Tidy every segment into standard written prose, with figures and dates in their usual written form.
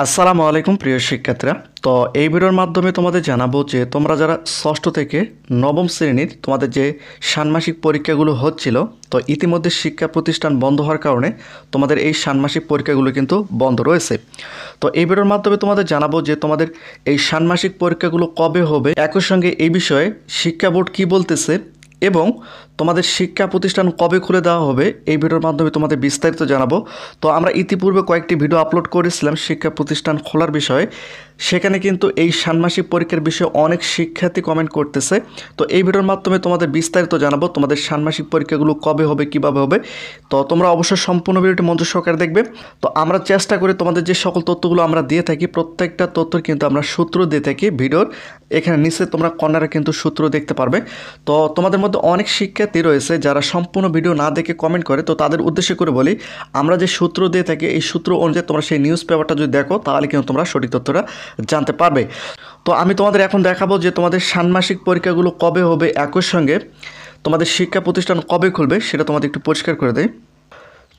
আসসালামু আলাইকুম প্রিয় শিক্ষার্থীরা। তো এই ভিডিওর মাধ্যমে তোমাদের জানাবো যে তোমরা যারা ষষ্ঠ থেকে নবম শ্রেণীর তোমাদের যে ষান্মাসিক পরীক্ষাগুলো হচ্ছিল, তো ইতিমধ্যে শিক্ষা প্রতিষ্ঠান বন্ধ হওয়ার কারণে তোমাদের এই ষান্মাসিক পরীক্ষাগুলো কিন্তু বন্ধ রয়েছে। তো এই ভিডিওর মাধ্যমে তোমাদের জানাবো যে তোমাদের এই ষান্মাসিক পরীক্ষাগুলো কবে হবে, একই সঙ্গে এই বিষয়ে শিক্ষা বোর্ড কী বলতেছে এবং তোমাদের শিক্ষা প্রতিষ্ঠান কবে খুলে দেওয়া হবে এই ভিডিওর মাধ্যমে তোমাদের বিস্তারিত জানাবো। তো আমরা ইতিপূর্বে কয়েকটি ভিডিও আপলোড করেছিলাম শিক্ষা প্রতিষ্ঠান খোলার বিষয়ে, সেখানে কিন্তু এই ষান্মাসিক পরীক্ষার বিষয়ে অনেক শিক্ষার্থী কমেন্ট করতেছে। তো এই ভিডিওর মাধ্যমে তোমাদের বিস্তারিত জানাবো তোমাদের ষান্মাসিক পরীক্ষাগুলো কবে হবে, কিভাবে হবে। তো তোমরা অবশ্যই সম্পূর্ণ ভিডিওটি মনোযোগ সহকারে দেখবে। তো আমরা চেষ্টা করি তোমাদের যে সকল তথ্যগুলো আমরা দিয়ে থাকি, প্রত্যেকটা তথ্যর কিন্তু আমরা সূত্র দিয়ে থাকি ভিডিওর এখানে নিচে তোমরা কর্নারে কিন্তু সূত্র দেখতে পারবে। তো তোমাদের মধ্যে অনেক শিক্ষার্থী রয়েছে যারা সম্পূর্ণ ভিডিও না দেখে কমেন্ট করে, তো তাদের উদ্দেশ্য করে বলি, আমরা যে সূত্র দিয়ে থাকি এই সূত্র অনুযায়ী তোমরা সেই নিউজ পেপারটা যদি দেখো তাহলে কিন্তু তোমরা সঠিক তথ্যটা জানতে পারবে। তো আমি তোমাদের এখন দেখাবো যে তোমাদের ষান্মাসিক পরীক্ষাগুলো কবে হবে, একই সঙ্গে তোমাদের শিক্ষা প্রতিষ্ঠান কবে খুলবে সেটা তোমাদের একটু পরিষ্কার করে দেয়।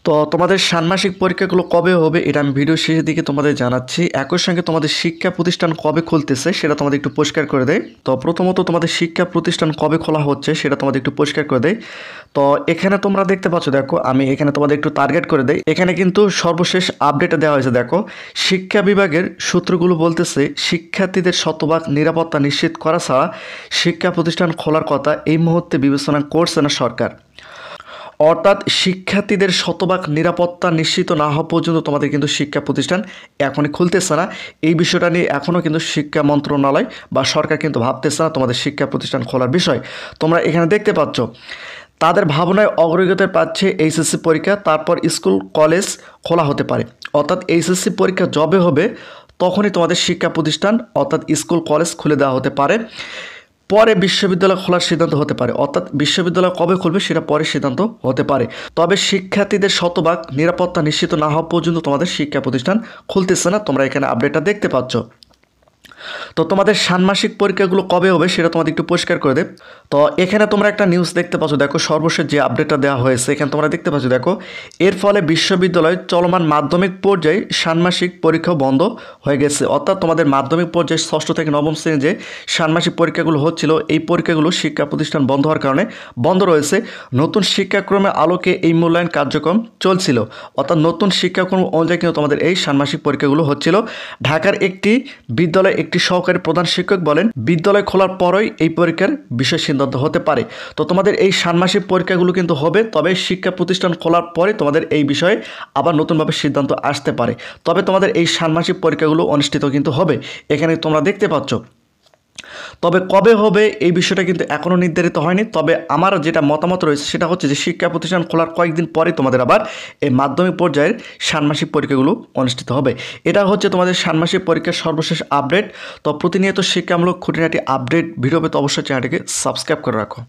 তো তোমাদের ষান্মাসিক পরীক্ষাগুলো কবে হবে এটা আমি ভিডিও শেষের দিকে তোমাদের জানাচ্ছি। একই সঙ্গে তোমাদের শিক্ষা প্রতিষ্ঠান কবে খুলতেছে সেটা তোমাদের একটু পরিষ্কার করে দেয়। তো প্রথমত তোমাদের শিক্ষা প্রতিষ্ঠান কবে খোলা হচ্ছে সেটা তোমাদের একটু পরিষ্কার করে দেয়। তো এখানে তোমরা দেখতে পাচ্ছ, দেখো আমি এখানে তোমাদের একটু টার্গেট করে দেই। এখানে কিন্তু সর্বশেষ আপডেট দেওয়া হয়েছে। দেখো শিক্ষা বিভাগের সূত্রগুলো বলতেছে শিক্ষার্থীদের শতভাগ নিরাপত্তা নিশ্চিত করা ছাড়া শিক্ষা প্রতিষ্ঠান খোলার কথা এই মুহূর্তে বিবেচনা করছে না সরকার। অর্থাৎ শিক্ষার্থীদের শতভাগ নিরাপত্তা নিশ্চিত না হওয়া পর্যন্ত তোমাদের কিন্তু শিক্ষা প্রতিষ্ঠান এখনই খুলতেছে না। এই বিষয়টা নিয়ে এখনও কিন্তু শিক্ষা মন্ত্রণালয় বা সরকার কিন্তু ভাবতেছে না তোমাদের শিক্ষা প্রতিষ্ঠান খোলার বিষয়। তোমরা এখানে দেখতে পাচ্ছ তাদের ভাবনায় অগ্রগতি পাচ্ছে এইচএসসি পরীক্ষা, তারপর স্কুল কলেজ খোলা হতে পারে। অর্থাৎ এইচএসসি পরীক্ষা যবে হবে তখনই তোমাদের শিক্ষা প্রতিষ্ঠান অর্থাৎ স্কুল কলেজ খুলে দেওয়া হতে পারে। পরে বিশ্ববিদ্যালয় খোলার সিদ্ধান্ত হতে পারে, অর্থাৎ বিশ্ববিদ্যালয় কবে খুলবে সেটা পরে সিদ্ধান্ত হতে পারে। তবে শিক্ষার্থীদের শতভাগ নিরাপত্তা নিশ্চিত না হওয়া পর্যন্ত তোমাদের শিক্ষা প্রতিষ্ঠান খুলতেছে না। তোমরা এখানে আপডেটটা দেখতে পাচ্ছ। তো তোমাদের ষান্মাসিক পরীক্ষাগুলো কবে হবে সেটা তোমাদের একটু পরিষ্কার করে দেব। তো এখানে তোমরা একটা নিউজ দেখতে পাচ্ছ, দেখো সর্বশেষ যে আপডেটটা দেওয়া হয়েছে এখানে তোমরা দেখতে পাচ্ছ। দেখো এর ফলে বিশ্ববিদ্যালয় চলমান মাধ্যমিক পর্যায়ে ষান্মাসিক পরীক্ষা বন্ধ হয়ে গেছে। অর্থাৎ তোমাদের মাধ্যমিক পর্যায়ে ষষ্ঠ থেকে নবম শ্রেণী যে ষান্মাসিক পরীক্ষাগুলো হচ্ছিল এই পরীক্ষাগুলো শিক্ষা প্রতিষ্ঠান বন্ধ হওয়ার কারণে বন্ধ রয়েছে। নতুন শিক্ষাক্রমের আলোকে এই মূল্যায়ন কার্যক্রম চলছিল। অর্থাৎ নতুন শিক্ষাক্রম অনুযায়ী কিন্তু তোমাদের এই ষান্মাসিক পরীক্ষাগুলো হচ্ছিল। ঢাকার একটি বিদ্যালয়ে একটি সহকারী প্রধান শিক্ষক বলেন বিদ্যালয় খোলার পরই এই পরীক্ষার বিষয় সিদ্ধান্ত হতে পারে। তো তোমাদের এই ষান্মাসিক পরীক্ষাগুলো কিন্তু হবে, তবে শিক্ষা প্রতিষ্ঠান খোলার পরে তোমাদের এই বিষয়ে আবার নতুনভাবে সিদ্ধান্ত আসতে পারে। তবে তোমাদের এই ষান্মাসিক পরীক্ষাগুলো অনুষ্ঠিত কিন্তু হবে, এখানে তোমরা দেখতে পাচ্ছ। তবে কবে হবে এই বিষয়টা কিন্তু এখনও নির্ধারিত হয়নি। তবে আমার যেটা মতামত রয়েছে সেটা হচ্ছে যে শিক্ষা প্রতিষ্ঠান খোলার কয়েকদিন পরে তোমাদের আবার এই মাধ্যমিক পর্যায়ের ষান্মাসিক পরীক্ষাগুলো অনুষ্ঠিত হবে। এটা হচ্ছে তোমাদের ষান্মাসিক পরীক্ষার সর্বশেষ আপডেট। তো প্রতিনিয়ত শিক্ষামূলক খুঁটিনাটি আপডেট ভিডিও পেতে অবশ্যই চ্যানেলটিকে সাবস্ক্রাইব করে রাখো।